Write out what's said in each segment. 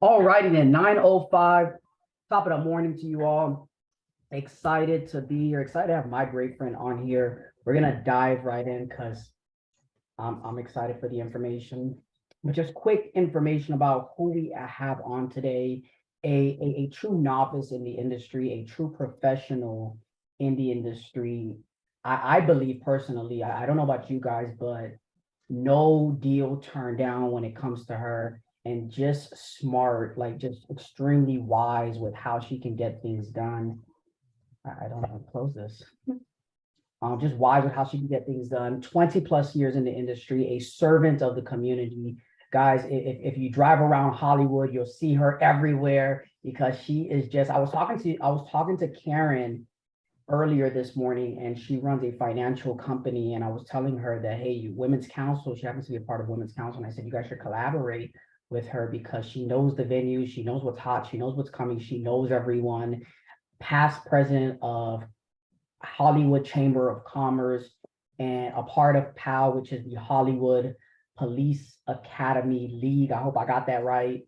All righty then, 9:05, top of the morning to you all. Excited to be here, excited to have my great friend on here. We're gonna dive right in because I'm excited for the information. But just quick information about who we have on today. A true novice in the industry, a true professional in the industry. I believe personally, I don't know about you guys, but no deal turned down when it comes to her, and just smart, like just extremely wise with how she can get things done. I don't know how to close this. Just wise with how she can get things done. 20 plus years in the industry, a servant of the community. Guys, if you drive around Hollywood, you'll see her everywhere because she is just, I was talking to Karen earlier this morning, and she runs a financial company, and I was telling her that, hey, Women's Council, she happens to be a part of Women's Council, and I said, you guys should collaborate with her because she knows the venue, she knows what's hot, she knows what's coming, she knows everyone. Past president of Hollywood Chamber of Commerce and a part of PAL, which is the Hollywood Police Academy League. I hope I got that right.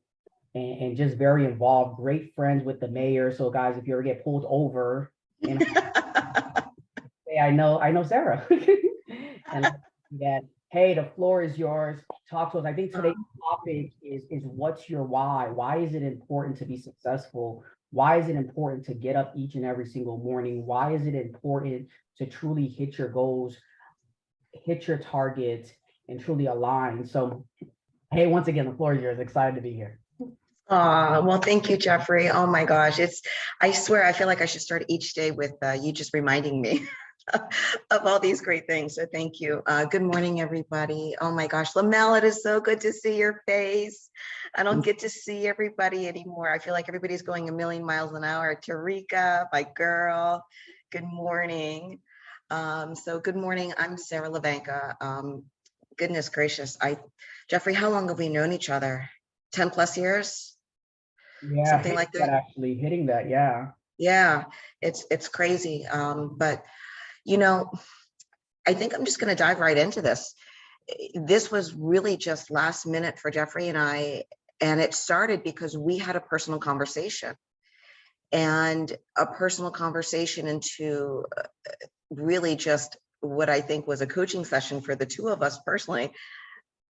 And just very involved, great friends with the mayor. So guys, if you ever get pulled over, and hey, I know Sarah. And that, hey, the floor is yours. Talk to us. I think today's topic is what's your why? Why is it important to be successful? Why is it important to get up each and every single morning? Why is it important to truly hit your goals, hit your targets, and truly align? So, hey, once again, the floor is yours. Excited to be here. Well, thank you, Jeffrey. Oh my gosh, I swear, I feel like I should start each day with you just reminding me of all these great things. So thank you. Good morning, everybody. Oh my gosh, Lamel, it is so good to see your face. I don't get to see everybody anymore. I feel like everybody's going a million miles an hour. Tarika, my girl, good morning. So good morning, I'm Sarah Levanka. Goodness gracious, Jeffrey, how long have we known each other? 10 plus years? Yeah, Something like that. actually hitting that. Yeah. Yeah, it's crazy. But you know, I think I'm just going to dive right into this. This was really just last minute for Jeffrey and I, and it started because we had a personal conversation, and a personal conversation into really just what I think was a coaching session for the two of us personally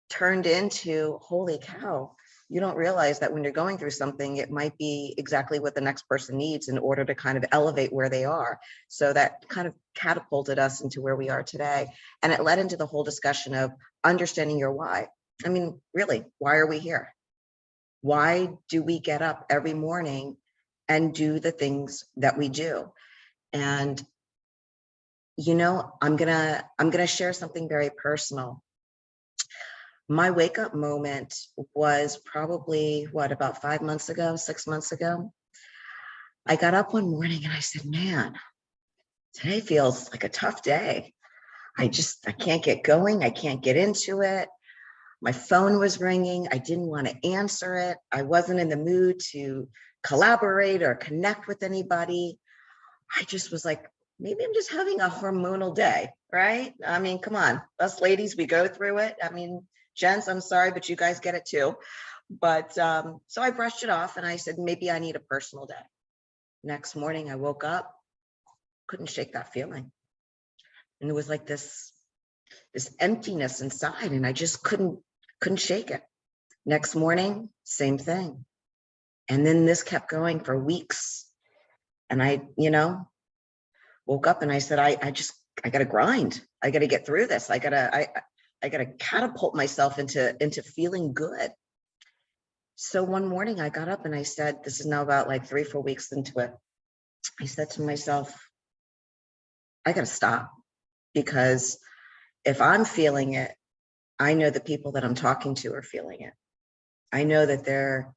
turned into, holy cow, you don't realize that when you're going through something, it might be exactly what the next person needs in order to kind of elevate where they are. So that kind of catapulted us into where we are today. And it led into the whole discussion of understanding your why. I mean, really, why are we here? Why do we get up every morning and do the things that we do? And, you know, I'm gonna share something very personal. My wake up moment was probably about 5 months ago, 6 months ago. I got up one morning and I said, man, today feels like a tough day. I can't get going. I can't get into it. My phone was ringing. I didn't want to answer it. I wasn't in the mood to collaborate or connect with anybody. I just was like, maybe I'm just having a hormonal day, right? I mean, come on, us ladies, we go through it. I mean, gents, I'm sorry, but you guys get it too. But so I brushed it off and I said, maybe I need a personal day. Next morning, I woke up, couldn't shake that feeling. And it was like this emptiness inside, and I just couldn't shake it. Next morning, same thing. And then this kept going for weeks. And I, woke up and I said, I got to grind. I got to get through this. I got to catapult myself into feeling good. So one morning I got up and I said, this is now about like 3-4 weeks into it. I said to myself, I got to stop, because if I'm feeling it, I know the people that I'm talking to are feeling it. I know that they're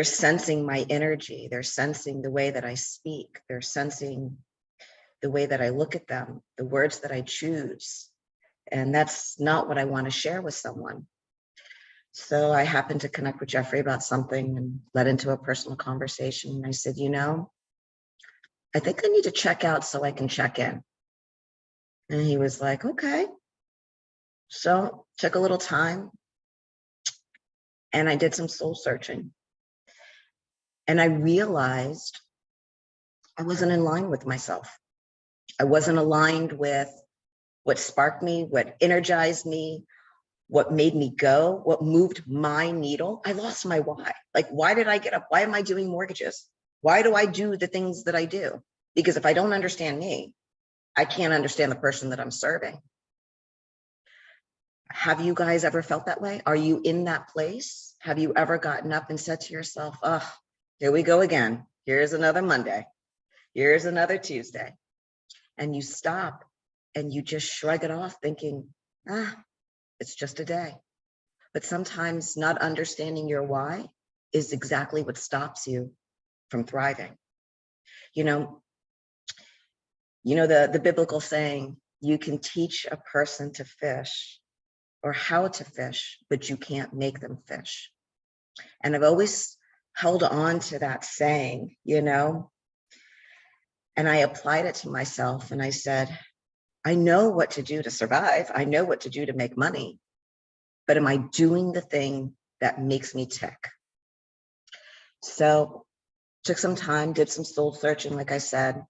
sensing my energy. They're sensing the way that I speak. They're sensing the way that I look at them, the words that I choose. And that's not what I want to share with someone. So I happened to connect with Jeffrey about something and led into a personal conversation. And I said, I think I need to check out so I can check in. And he was like, okay. So took a little time and I did some soul searching. And I realized I wasn't in line with myself. I wasn't aligned with what sparked me, what energized me, what made me go, what moved my needle. I lost my why. Like, why did I get up? Why am I doing mortgages? Why do I do the things that I do? Because if I don't understand me, I can't understand the person that I'm serving. Have you guys ever felt that way? Are you in that place? Have you ever gotten up and said to yourself, oh, here we go again. Here's another Monday. Here's another Tuesday. And you stop and you just shrug it off thinking, it's just a day. But sometimes not understanding your why is exactly what stops you from thriving. You know the biblical saying, you can teach a person to fish or how to fish, but you can't make them fish. And I've always held on to that saying, and I applied it to myself and I said, I know what to do to survive. I know what to do to make money, but am I doing the thing that makes me tick? So took some time, did some soul searching, like I said,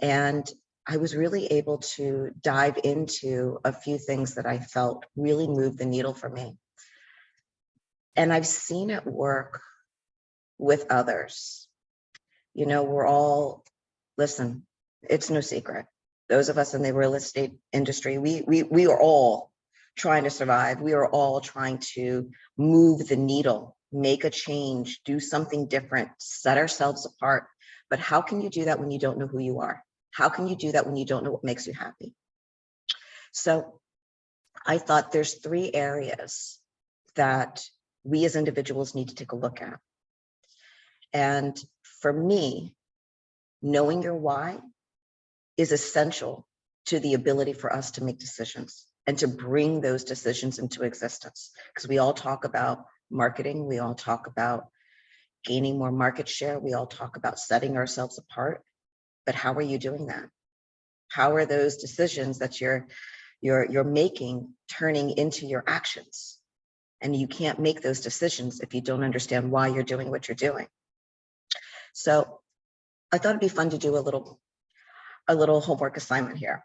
and I was really able to dive into a few things that I felt really moved the needle for me. And I've seen it work with others. We're all, listen, it's no secret. Those of us in the real estate industry, we are all trying to survive. We are all trying to move the needle, make a change, do something different, set ourselves apart. But how can you do that when you don't know who you are? How can you do that when you don't know what makes you happy? So I thought there's 3 areas that we as individuals need to take a look at. And for me, knowing your why is essential to the ability for us to make decisions and to bring those decisions into existence. Because we all talk about marketing, we all talk about gaining more market share, we all talk about setting ourselves apart. But how are you doing that? How are those decisions that you're making turning into your actions? And you can't make those decisions if you don't understand why you're doing what you're doing. So I thought it'd be fun to do a little homework assignment here.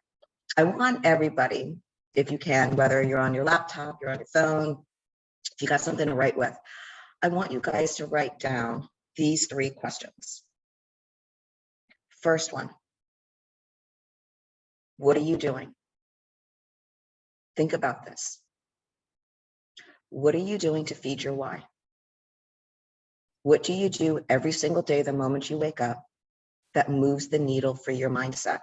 I want everybody, if you can, whether you're on your laptop, you're on your phone, if you got something to write with, I want you guys to write down these 3 questions. First one, what are you doing? Think about this. What are you doing to feed your why? What do you do every single day, the moment you wake up, that moves the needle for your mindset?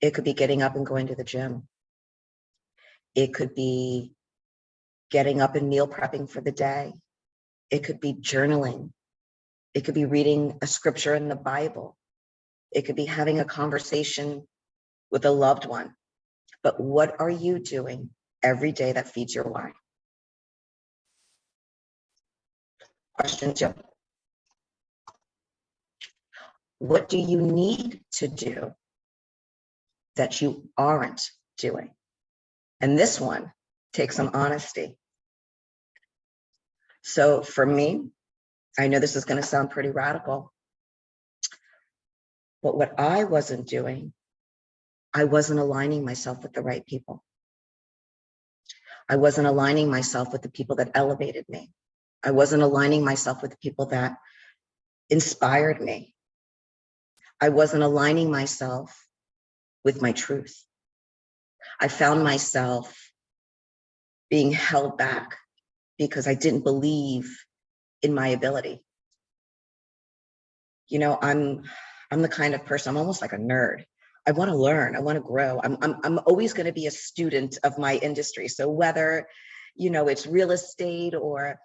It could be getting up and going to the gym. It could be getting up and meal prepping for the day. It could be journaling. It could be reading a scripture in the Bible. It could be having a conversation with a loved one. But what are you doing every day that feeds your why? Question 2. What do you need to do that you aren't doing? And this one takes some honesty. So for me, I know this is going to sound pretty radical, but what I wasn't doing, I wasn't aligning myself with the right people. I wasn't aligning myself with the people that elevated me. I wasn't aligning myself with the people that inspired me. I wasn't aligning myself with my truth. I found myself being held back because I didn't believe in my ability. I'm the kind of person, I'm almost like a nerd. I want to learn, I want to grow. I'm always going to be a student of my industry. So whether, it's real estate or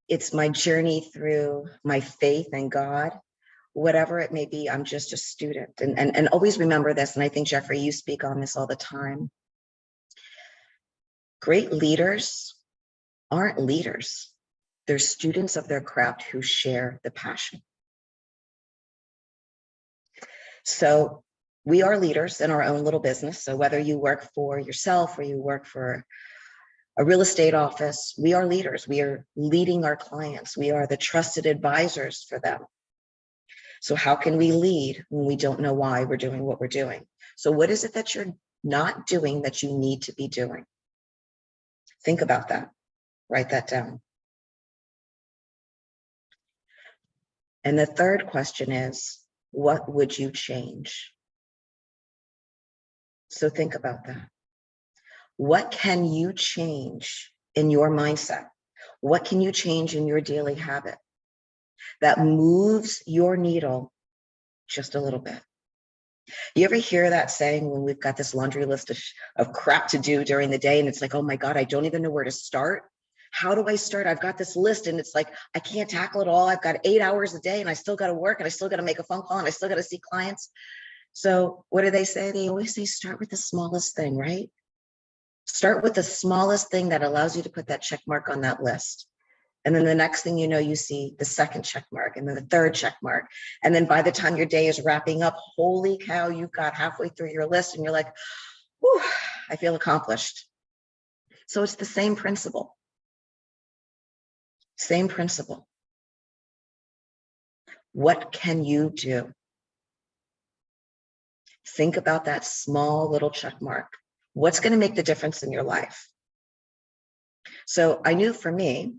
it's my journey through my faith in God, whatever it may be, I'm just a student. And always remember this, and I think, Jeffrey, you speak on this all the time. Great leaders aren't leaders. They're students of their craft who share the passion. So we are leaders in our own little business. So whether you work for yourself or you work for A real estate office, we are leaders. We are leading our clients. We are the trusted advisors for them. So how can we lead when we don't know why we're doing what we're doing? So what is it that you're not doing that you need to be doing? Think about that. Write that down. And the third question is, what would you change? So think about that. What can you change in your mindset? What can you change in your daily habit that moves your needle just a little bit? You ever hear that saying when we've got this laundry list of crap to do during the day and it's like, oh my God, I don't even know where to start. How do I start? I've got this list and it's like, I can't tackle it all. I've got 8 hours a day and I still got to work and I still got to make a phone call and I still got to see clients. So what do they say? They always say, start with the smallest thing, right? Start with the smallest thing that allows you to put that check mark on that list. And then the next thing you know, you see the second check mark and then the third check mark. And then by the time your day is wrapping up, holy cow, you've got halfway through your list and you're like, whew, I feel accomplished. So it's the same principle. Same principle. What can you do? Think about that small little check mark. What's going to make the difference in your life? So I knew for me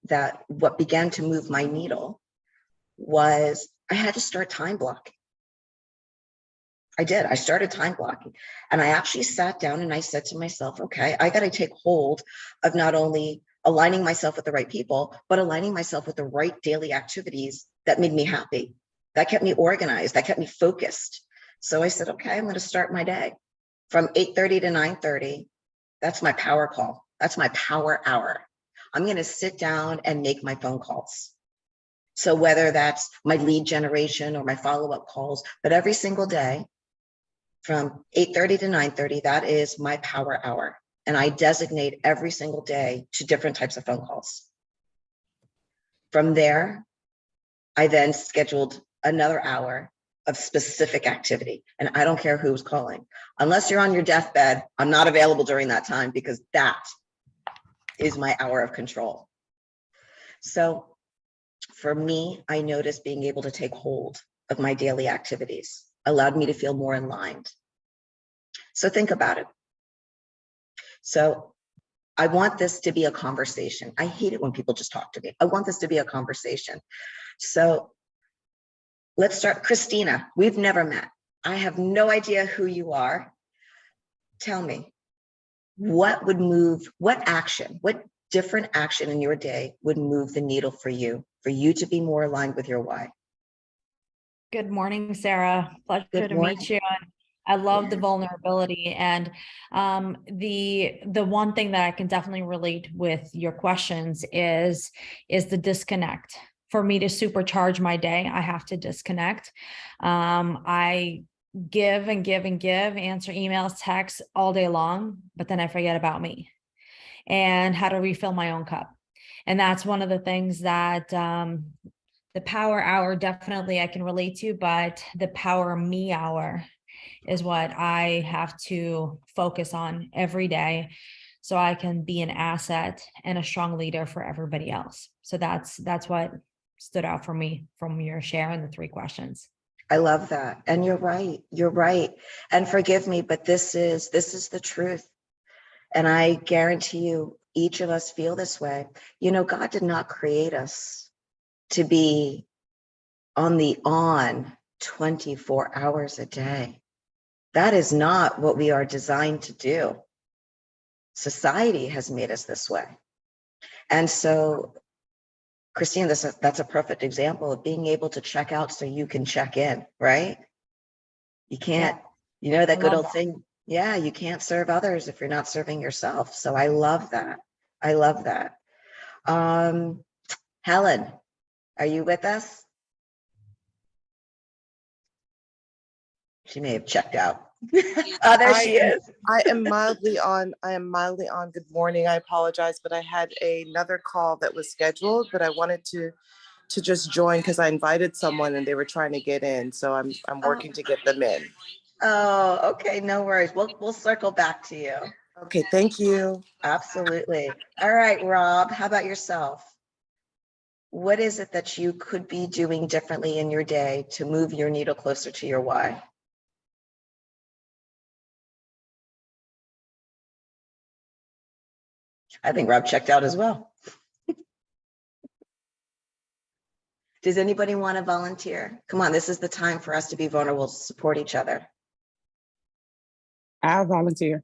that what began to move my needle was I had to start time blocking. I did. I started time blocking and I actually sat down and I said to myself, okay, I got to take hold of not only aligning myself with the right people, but aligning myself with the right daily activities that made me happy, that kept me organized, that kept me focused. So I said, okay, I'm going to start my day from 8:30 to 9:30. That's my power call. That's my power hour. I'm going to sit down and make my phone calls. So whether that's my lead generation or my follow-up calls, but every single day from 8:30 to 9:30, that is my power hour. And I designate every single day to different types of phone calls. From there, I then scheduled another hour of specific activity. And I don't care who's calling. Unless you're on your deathbed, I'm not available during that time because that is my hour of control. So for me, I noticed being able to take hold of my daily activities allowed me to feel more aligned. So think about it. So I want this to be a conversation. I hate it when people just talk to me. I want this to be a conversation. So let's start. Christina, we've never met. I have no idea who you are. Tell me, what different action in your day would move the needle for you to be more aligned with your why? Good morning, Sarah. Pleasure Good to morning. meet you. I love the Yes. vulnerability, and the one thing that I can definitely relate with your questions is the disconnect. For me to supercharge my day, I have to disconnect. I give and give and give, answer emails, texts all day long, but then I forget about me and how to refill my own cup. And that's one of the things that the power hour definitely I can relate to, but the power me hour is what I have to focus on every day so I can be an asset and a strong leader for everybody else. So that's what stood out for me from your share and the 3 questions. I love that. And you're right. You're right. And forgive me, but this is the truth. And I guarantee you, each of us feel this way. You know, God did not create us to be on 24 hours a day. That is not what we are designed to do. Society has made us this way. And so, Christine, that's a perfect example of being able to check out so you can check in, right? You can't, you know, that good old thing. Yeah, you can't serve others if you're not serving yourself. So I love that. I love that. Helen, are you with us? She may have checked out. Oh, there she is. I am mildly on. Good morning. I apologize, but I had another call that was scheduled, but I wanted to just join because I invited someone and they were trying to get in. So I'm working to get them in. Oh, okay. No worries. We'll circle back to you. Okay, thank you. Absolutely. All right, Rob, how about yourself? What is it that you could be doing differently in your day to move your needle closer to your why? I think Rob checked out as well. Does anybody want to volunteer? Come on, this is the time for us to be vulnerable, to support each other. I'll volunteer.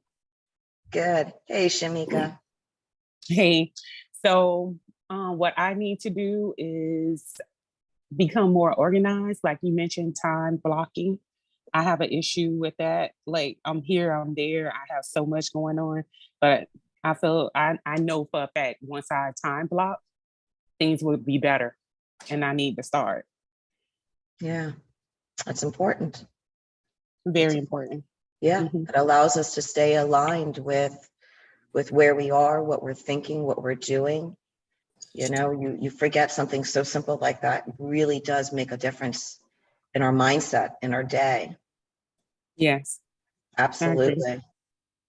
Good. Hey, Shamika. Hey, so what I need to do is become more organized. Like you mentioned, time blocking. I have an issue with that. Like I'm here, I'm there. I have so much going on, but I feel I know for a fact once I time block, things will be better. And I need to start. Yeah, that's important. Very important. Yeah, Mhm. it allows us to stay aligned with where we are, what we're thinking, what we're doing. You know, you forget something so simple like that really does make a difference in our mindset, in our day. Yes, I agree. Absolutely.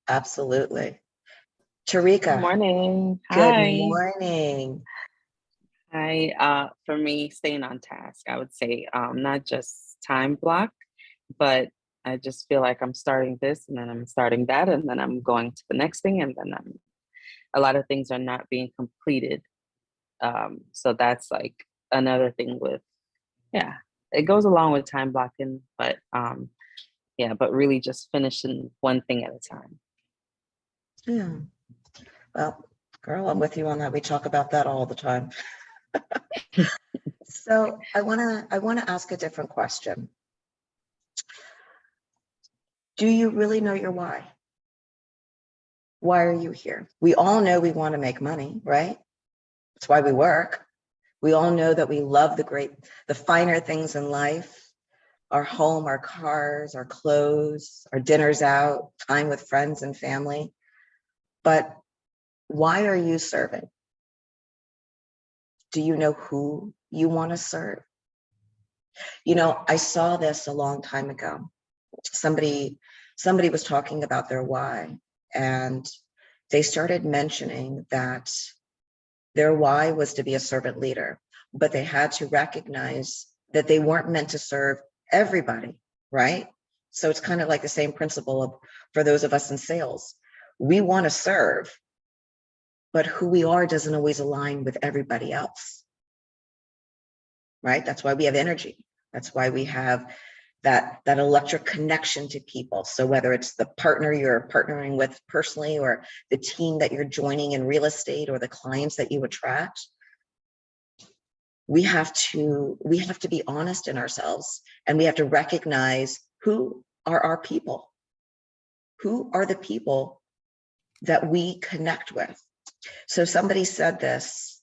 Absolutely. Good Tarika, morning. good Hi. morning. Hi. For me, staying on task, I would say not just time block, but I just feel like I'm starting this and then I'm starting that and then I'm going to the next thing and then a lot of things are not being completed. So that's like another thing with, yeah, it goes along with time blocking, but yeah, but really just finishing one thing at a time. Yeah. Well, girl, I'm with you on that. We talk about that all the time. So I wanna ask a different question. Do you really know your why? Why are you here? We all know we want to make money, right? That's why we work. We all know that we love the finer things in life, our home, our cars, our clothes, our dinners out, time with friends and family. But why are you serving? Do you know who you want to serve? You know, I saw this a long time ago. Somebody was talking about their why, and they started mentioning that their why was to be a servant leader, but they had to recognize that they weren't meant to serve everybody, right? So it's kind of like the same principle of, for those of us in sales, we want to serve, but who we are doesn't always align with everybody else, right? That's why we have energy. That's why we have that electric connection to people. So whether it's the partner you're partnering with personally, or the team that you're joining in real estate, or the clients that you attract, we have to be honest in ourselves, and we have to recognize who are our people, who are the people that we connect with. So somebody said this,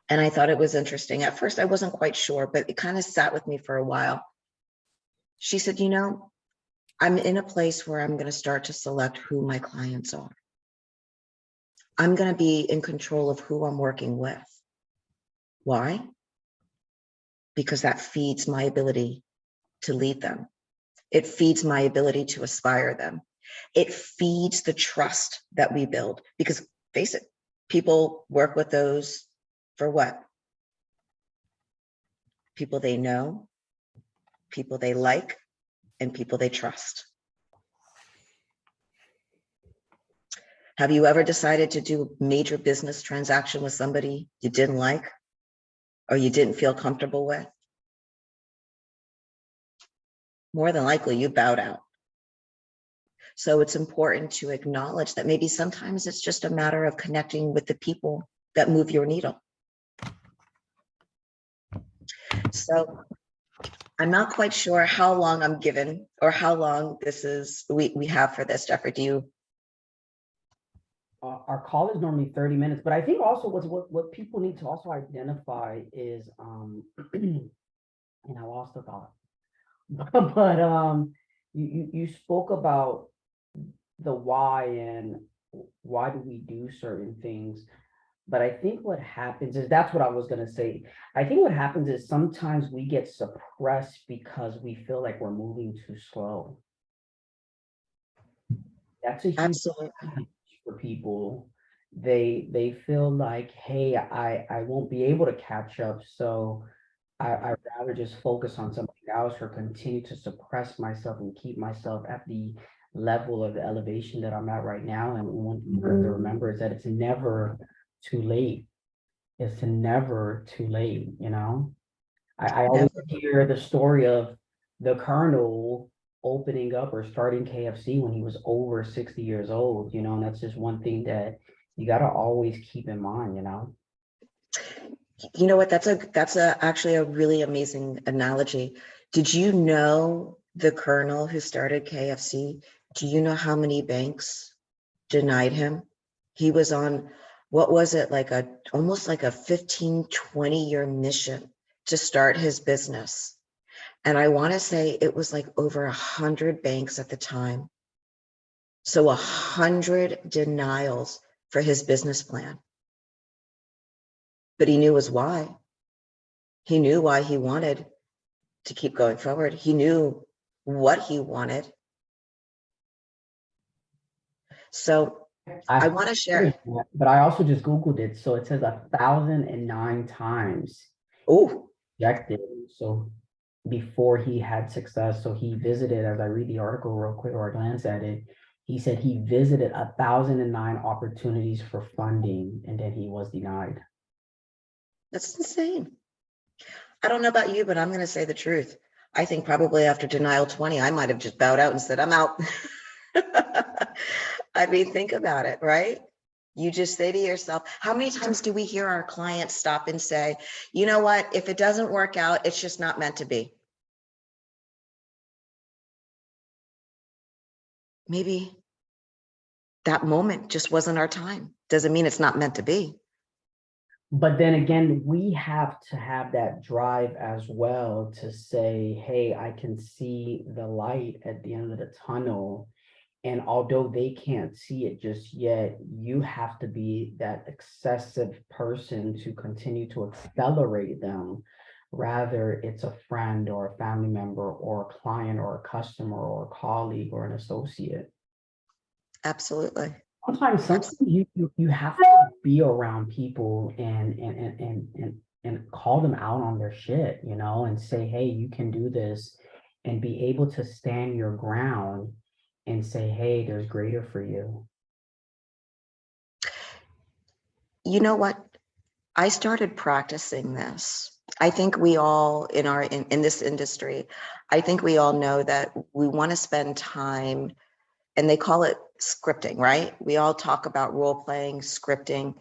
and I thought it was interesting. At first, I wasn't quite sure, but it kind of sat with me for a while. She said, you know, I'm in a place where I'm going to start to select who my clients are. I'm going to be in control of who I'm working with. Why? Because that feeds my ability to lead them. It feeds my ability to inspire them. It feeds the trust that we build, because face it, people work with those for what? People they know, people they like, and people they trust. Have you ever decided to do a major business transaction with somebody you didn't like or you didn't feel comfortable with? More than likely you bowed out. So it's important to acknowledge that maybe sometimes it's just a matter of connecting with the people that move your needle. So I'm not quite sure how long I'm given or how long this is we have for this. Jeffrey, do you? Our call is normally 30 minutes, but I think also what people need to also identify is, and I lost the thought, but you spoke about the why and why do we do certain things. But I think what happens is, that's what I was gonna say. I think what happens is sometimes we get suppressed because we feel like we're moving too slow. That's a huge Absolutely. for people. They feel like, hey, I won't be able to catch up, so I'd rather just focus on something else or continue to suppress myself and keep myself at the level of the elevation that I'm at right now. And one thing to remember is that it's never too late. It's never too late, you know? I always Never. hear the story of the Colonel opening up or starting KFC when he was over 60 years old, you know, and that's just one thing that you got to always keep in mind, you know. You know what? That's actually a really amazing analogy. Did you know the Colonel who started KFC? Do you know how many banks denied him? He was on, what was it, like almost like a 15, 20-year mission to start his business. And I want to say it was like over 100 banks at the time. So 100 denials for his business plan. But he knew his why. He knew why he wanted to keep going forward. He knew what he wanted. So I want to share. But I also just Googled it. So it says 1,009 times Oh, rejected. So before he had success, so he visited, as I read the article real quick or I glance at it, he said he visited 1,009 opportunities for funding and then he was denied. that's insane. I don't know about you, but I'm going to say the truth. I think probably after denial 20, I might have just bowed out and said, I'm out. I mean, think about it, right? You just say to yourself, how many times do we hear our clients stop and say, you know what, if it doesn't work out, it's just not meant to be. Maybe that moment just wasn't our time. Doesn't mean it's not meant to be. But then again, we have to have that drive as well to say, hey, I can see the light at the end of the tunnel. And although they can't see it just yet, you have to be that excessive person to continue to accelerate them. Rather, it's a friend or a family member or a client or a customer or a colleague or an associate. Absolutely. Sometimes you have to be around people and call them out on their shit, you know, and say, hey, you can do this, and be able to stand your ground and say, hey, there's greater for you. You know what? I started practicing this. I think we all in this industry, I think we all know that we want to spend time, and they call it scripting, right? We all talk about role playing, scripting.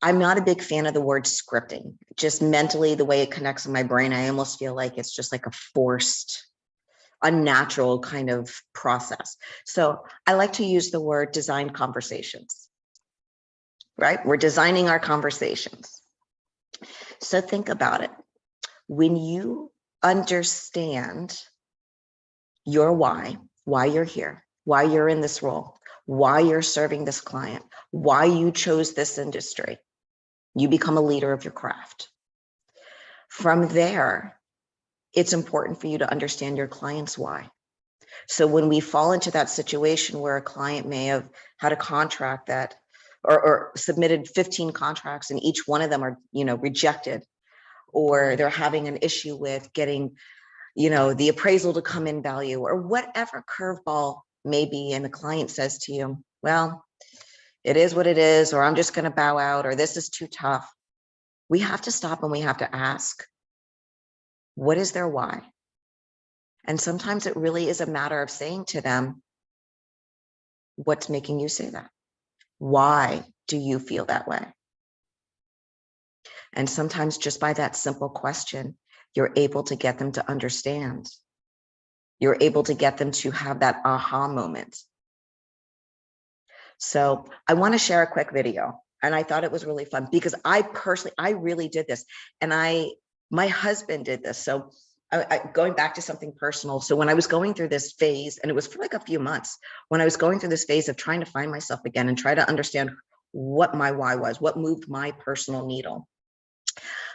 I'm not a big fan of the word scripting. Just mentally, the way it connects in my brain, I almost feel like it's just like a forced, unnatural kind of process. So I like to use the word design conversations, right? We're designing our conversations. So think about it. When you understand your why you're here, why you're in this role, why you're serving this client, why you chose this industry, you become a leader of your craft. From there, it's important for you to understand your client's why. So when we fall into that situation where a client may have had a contract that, or submitted 15 contracts and each one of them are, rejected, or they're having an issue with getting, the appraisal to come in value, or whatever curveball may be, and the client says to you, well, it is what it is, or I'm just going to bow out, or this is too tough. We have to stop and we have to ask, what is their why? And sometimes it really is a matter of saying to them, what's making you say that? Why do you feel that way? And sometimes just by that simple question, you're able to get them to understand. You're able to get them to have that aha moment. So I want to share a quick video. And I thought it was really fun because I really did this. And my husband did this. So going back to something personal. So when I was going through this phase, and it was for like a few months, when I was going through this phase of trying to find myself again and try to understand what my why was, what moved my personal needle,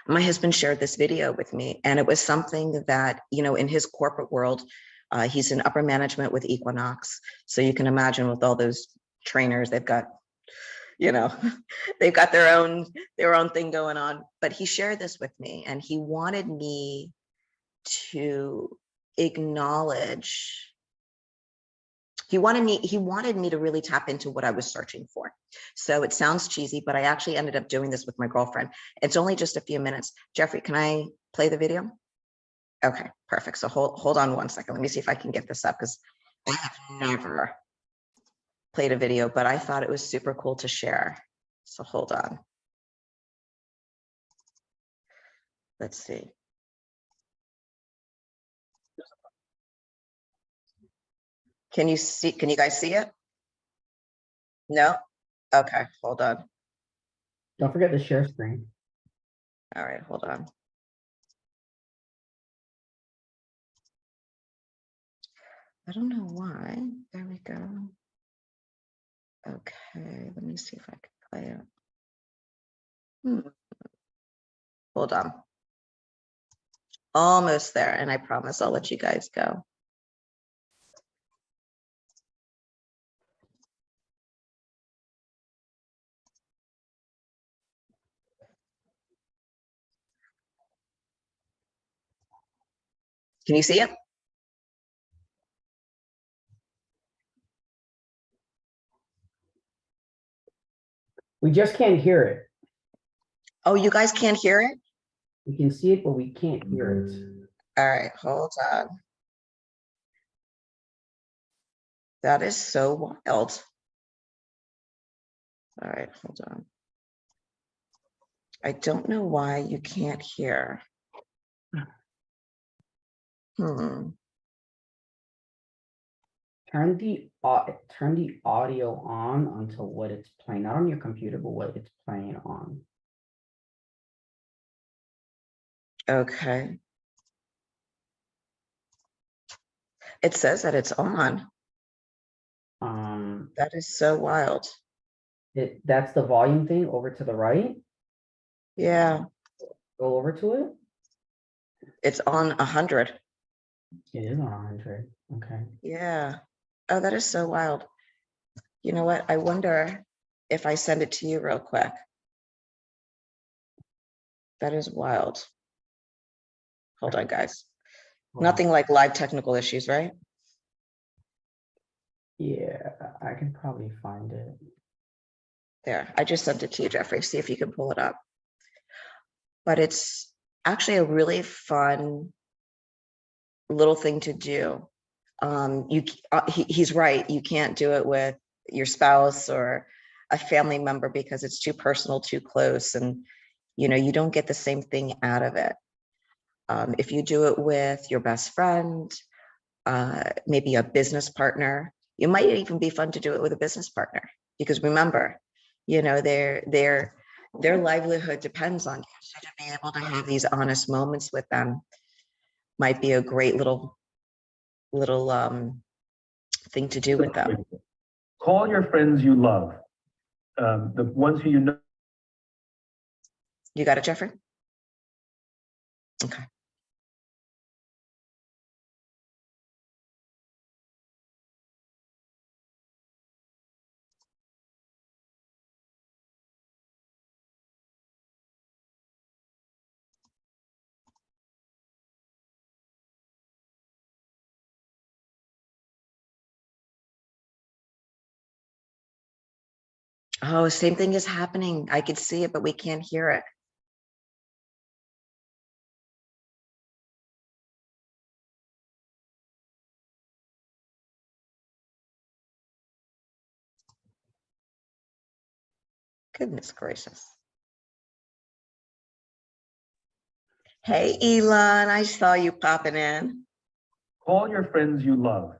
my husband shared this video with me. And it was something that, in his corporate world, He's in upper management with Equinox. So you can imagine with all those trainers, they've got, you know, they've got their own thing going on. But he shared this with me, and he wanted me to acknowledge, he wanted me to really tap into what I was searching for. So it sounds cheesy, but I actually ended up doing this with my girlfriend. It's only just a few minutes. Jeffrey, can I play the video? Okay, perfect. So hold on one second. Let me see if I can get this up, because I have never played a video, but I thought it was super cool to share. So hold on. Let's see. Can you guys see it? No? Okay, hold on. Don't forget to share screen. All right, hold on. I don't know why. There we go. Okay, let me see if I can play it. Hold on. Almost there, and I promise I'll let you guys go. Can you see it? We just can't hear it. Oh, you guys can't hear it? We can see it, but we can't hear it. All right, hold on. That is so wild. All right, hold on. I don't know why you can't hear. Turn the audio on until what it's playing, not on your computer, but what it's playing on. Okay. It says that it's on. That is so wild. That's the volume thing over to the right. Yeah, Go over to it. it's on 100. It is on 100. Okay. Yeah. Oh, that is so wild. You know what? I wonder if I send it to you real quick. That is wild. Hold on, guys. Nothing like live technical issues, right? Yeah, I can probably find it. There, I just sent it to you, Jeffrey. See if you can pull it up. But it's actually a really fun little thing to do. He's right. You can't do it with your spouse or a family member because it's too personal, too close, and you don't get the same thing out of it. If you do it with your best friend, maybe a business partner, it might even be fun to do it with a business partner, because remember, their livelihood depends on you. So to be able to have these honest moments with them might be a great little thing to do with them. Call your friends you love, the ones who you know. You got it, Jeffrey? Okay. Oh, same thing is happening. I could see it, but we can't hear it. Goodness gracious. Hey, Elon, I saw you popping in. Call your friends you love,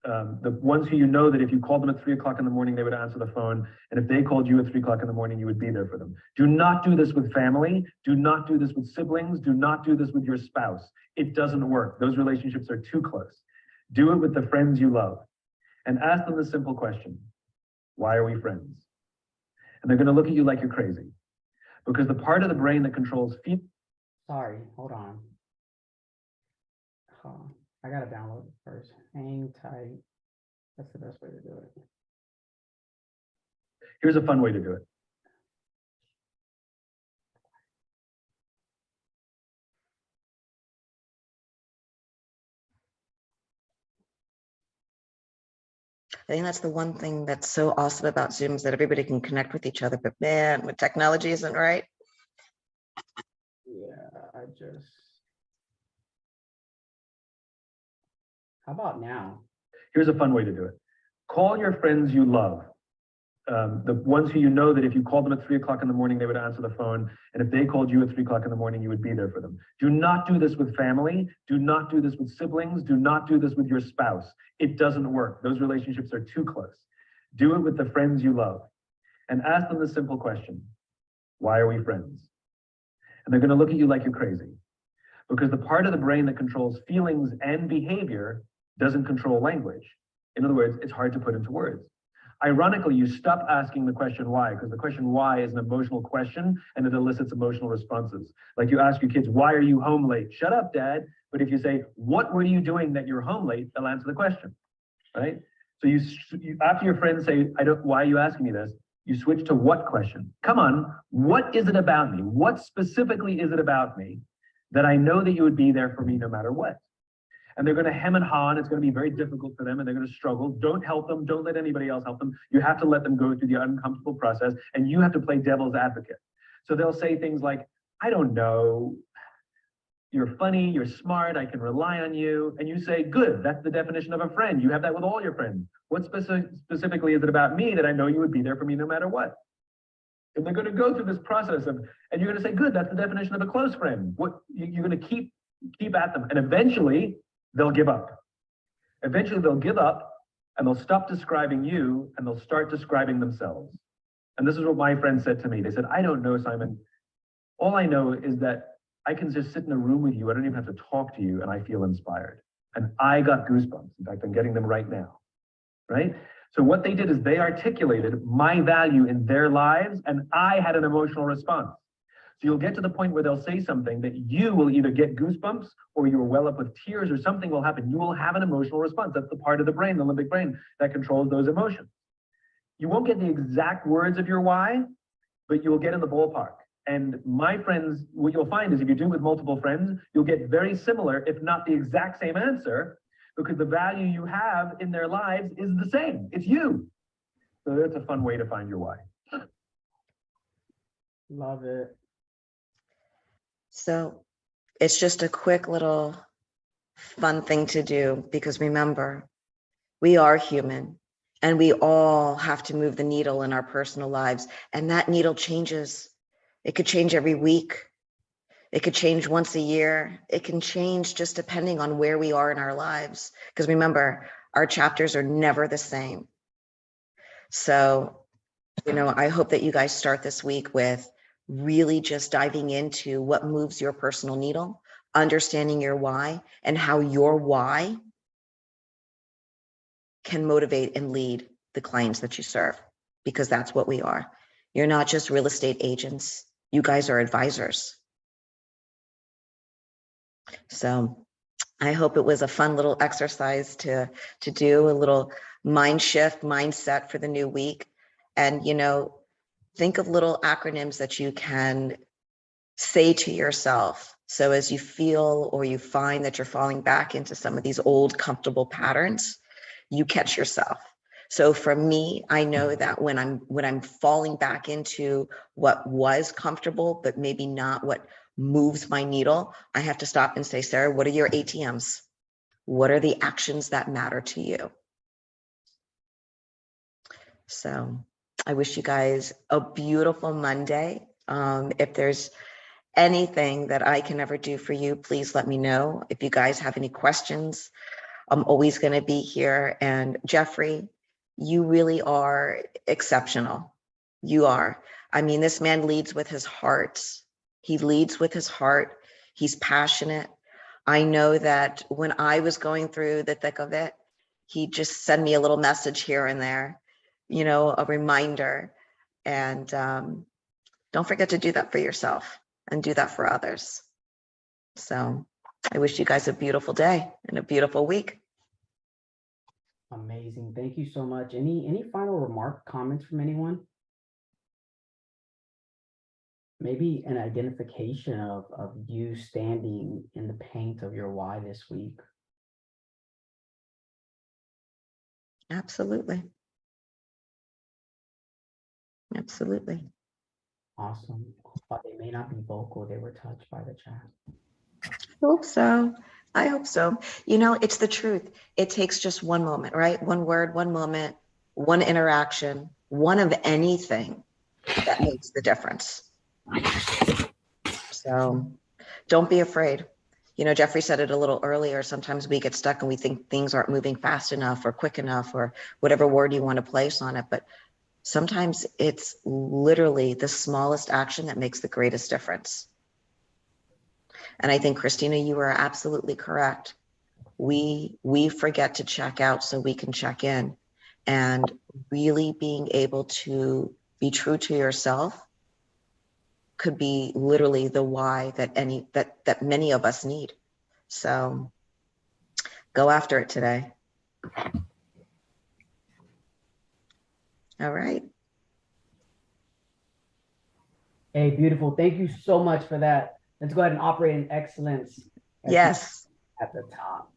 the ones who you know that if you called them at 3 o'clock in the morning, they would answer the phone. And if they called you at 3 o'clock in the morning, you would be there for them. Do not do this with family. Do not do this with siblings. Do not do this with your spouse. It doesn't work. Those relationships are too close. Do it with the friends you love. And ask them the simple question: why are we friends? And they're going to look at you like you're crazy. Because the part of the brain that controls feet. Sorry, hold on. I gotta download it first. Hang tight. That's the best way to do it. Here's a fun way to do it. I think that's the one thing that's so awesome about Zoom is that everybody can connect with each other, but man, when technology isn't right. Yeah, how about now? Here's a fun way to do it. Call your friends you love. The ones who you know that if you called them at 3 o'clock in the morning, they would answer the phone. And if they called you at 3 o'clock in the morning, you would be there for them. Do not do this with family. Do not do this with siblings. Do not do this with your spouse. It doesn't work. Those relationships are too close. Do it with the friends you love. And ask them the simple question, why are we friends? And they're going to look at you like you're crazy. Because the part of the brain that controls feelings and behavior doesn't control language. In other words, it's hard to put into words. Ironically, you stop asking the question why, because the question why is an emotional question and it elicits emotional responses. Like you ask your kids, why are you home late? Shut up, Dad. But if you say, what were you doing that you're home late? They'll answer the question, right? So you after your friends say, why are you asking me this? You switch to what question? Come on, what is it about me? What specifically is it about me that I know that you would be there for me no matter what? And they're going to hem and haw, and it's going to be very difficult for them, and they're going to struggle. Don't help them. Don't let anybody else help them. You have to let them go through the uncomfortable process, and you have to play devil's advocate. So they'll say things like, I don't know, you're funny, you're smart, I can rely on you. And you say, good, that's the definition of a friend. You have that with all your friends. What specifically is it about me that I know you would be there for me no matter what? And they're going to go through this process of, and you're going to say, good, that's the definition of a close friend. What you're going to keep at them, and eventually they'll give up. Eventually they'll give up and they'll stop describing you and they'll start describing themselves. And this is what my friend said to me. They said, I don't know, Simon. All I know is that I can just sit in a room with you. I don't even have to talk to you and I feel inspired. And I got goosebumps. In fact, I'm getting them right now, right? So what they did is they articulated my value in their lives and I had an emotional response. So you'll get to the point where they'll say something that you will either get goosebumps or you will well up with tears or something will happen. You will have an emotional response. That's the part of the brain, the limbic brain, that controls those emotions. You won't get the exact words of your why, but you will get in the ballpark. And my friends, what you'll find is if you do it with multiple friends, you'll get very similar, if not the exact same answer, because the value you have in their lives is the same. It's you. So that's a fun way to find your why. Love it. So it's just a quick little fun thing to do because remember, we are human and we all have to move the needle in our personal lives. And that needle changes. It could change every week. It could change once a year. It can change just depending on where we are in our lives. Because remember, our chapters are never the same. So, I hope that you guys start this week with really just diving into what moves your personal needle, understanding your why and how your why can motivate and lead the clients that you serve, because that's what we are. You're not just real estate agents. You guys are advisors. So I hope it was a fun little exercise to do, a little mind shift, mindset for the new week. And, think of little acronyms that you can say to yourself. So as you feel or you find that you're falling back into some of these old comfortable patterns, you catch yourself. So for me, I know that when I'm falling back into what was comfortable, but maybe not what moves my needle, I have to stop and say, Sarah, what are your ATMs? What are the actions that matter to you? So I wish you guys a beautiful Monday. If there's anything that I can ever do for you, please let me know. If you guys have any questions, I'm always going to be here. And Jeffrey, you really are exceptional. You are. I mean, this man leads with his heart. He leads with his heart. He's passionate. I know that when I was going through the thick of it, he just sent me a little message here and there, a reminder. And don't forget to do that for yourself and do that for others. So I wish you guys a beautiful day and a beautiful week. Amazing. Thank you so much. Any final remark, comments from anyone? Maybe an identification of you standing in the paint of your why this week. Absolutely. Absolutely. Awesome. But they may not be vocal, they were touched by the chat. Hope so. I hope so. You know, it's the truth. It takes just one moment, right? One word, one moment, one interaction, one of anything that makes the difference. So don't be afraid. You know, Jeffrey said it a little earlier. Sometimes we get stuck and we think things aren't moving fast enough or quick enough or whatever word you want to place on it. But sometimes it's literally the smallest action that makes the greatest difference. And I think, Christina, you are absolutely correct. We forget to check out so we can check in, and really being able to be true to yourself could be literally the why that many of us need. So go after it today. All right. Hey, beautiful. Thank you so much for that. Let's go ahead and operate in excellence Yes. at the top.